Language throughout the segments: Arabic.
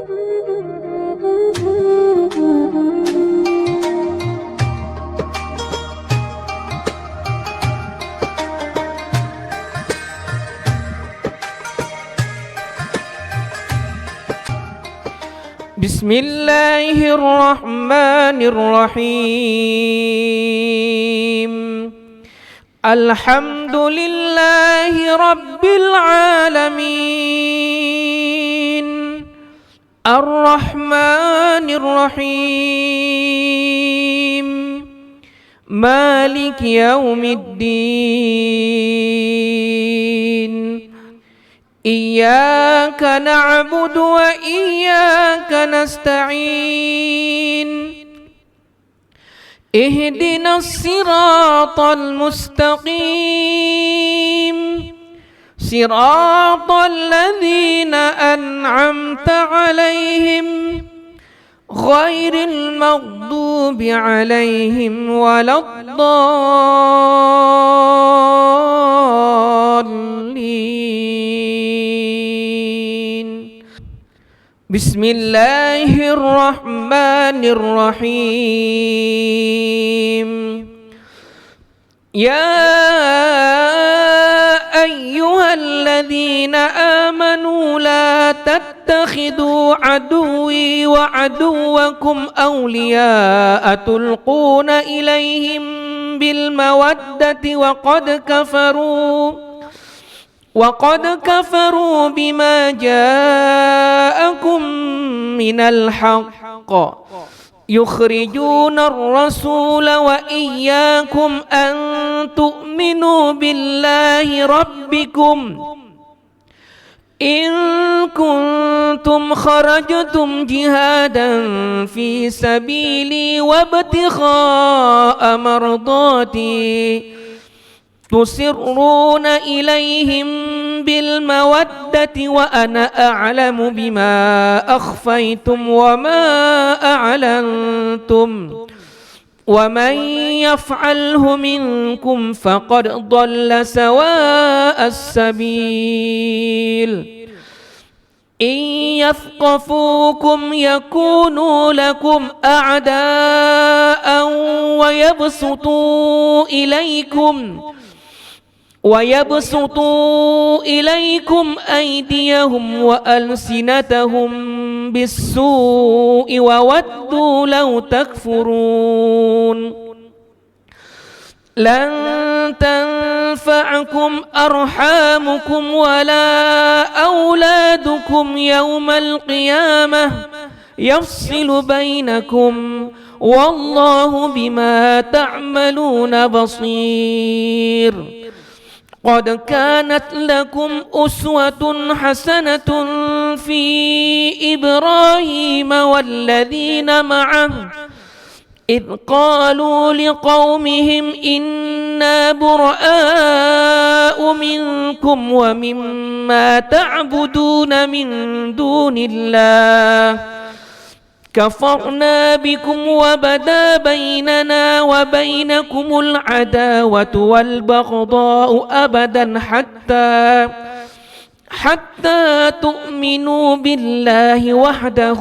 بسم الله الرحمن الرحيم. الحمد لله رب العالمين الرحمن الرحيم مالك يوم الدين. إياك نعبد وإياك نستعين. اهدنا الصراط المستقيم صراط الذين أنعمت عليهم غير المغضوب عليهم ولا الضالين. بسم الله الرحمن الرحيم. يا أيها الذين آمنوا لا تتخذوا عدوي وعدوكم أولياء تلقون إليهم بالمودة وقد كفروا بما جاءكم من الحق يخرجون الرسول وإياكم أن تؤمنوا بالله ربكم إن كنتم خرجتم جهادا في سبيلي وابتغاء مرضاتي تسرون إليهم بالمودة وأنا أعلم بما أخفيتم وما أعلنتم ومن يفعله منكم فقد ضل سواء السبيل. إن يثقفوكم يكونوا لكم أعداء ويبسطوا إليكم أيديهم وألسنتهم بالسوء وودوا لو تكفرون. لن تنفعكم أرحامكم ولا أولادكم يوم القيامة يفصل بينكم والله بما تعملون بصير. قد كانت لكم أسوة حسنة في إبراهيم والذين معه إذ قالوا لقومهم إنا براء منكم ومما تعبدون من دون الله كفرنا بكم وبدا بيننا وبينكم العداوة والبغضاء أبدا حتى تؤمنوا بالله وحده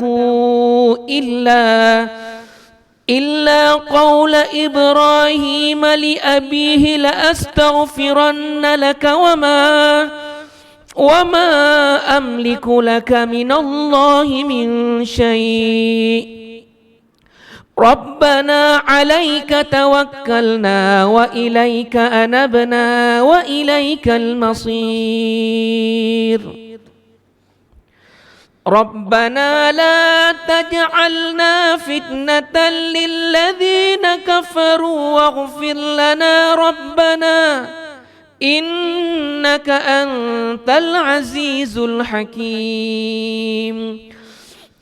إلا قول إبراهيم لأبيه لأستغفرن لك وما أملك لك من الله من شيء ربنا عليك توكلنا وإليك أنبنا وإليك المصير. ربنا لا تجعلنا فتنة للذين كفروا واغفر لنا ربنا إنك أنت العزيز الحكيم.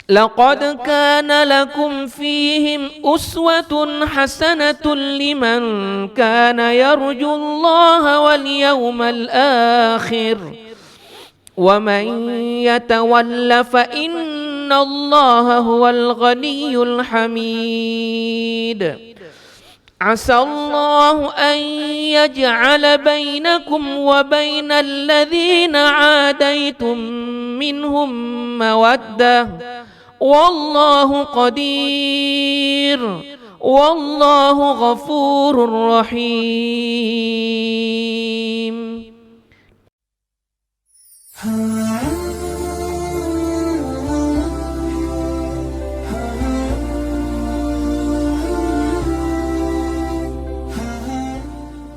لقد كان لكم فيهم أسوة حسنة لمن كان يرجو الله واليوم الآخر ومن يتول فإن الله هو الغني الحميد. عسى الله أن يجعل بينكم وبين الذين عاديتم منهم مودة والله قدير والله غفور رحيم.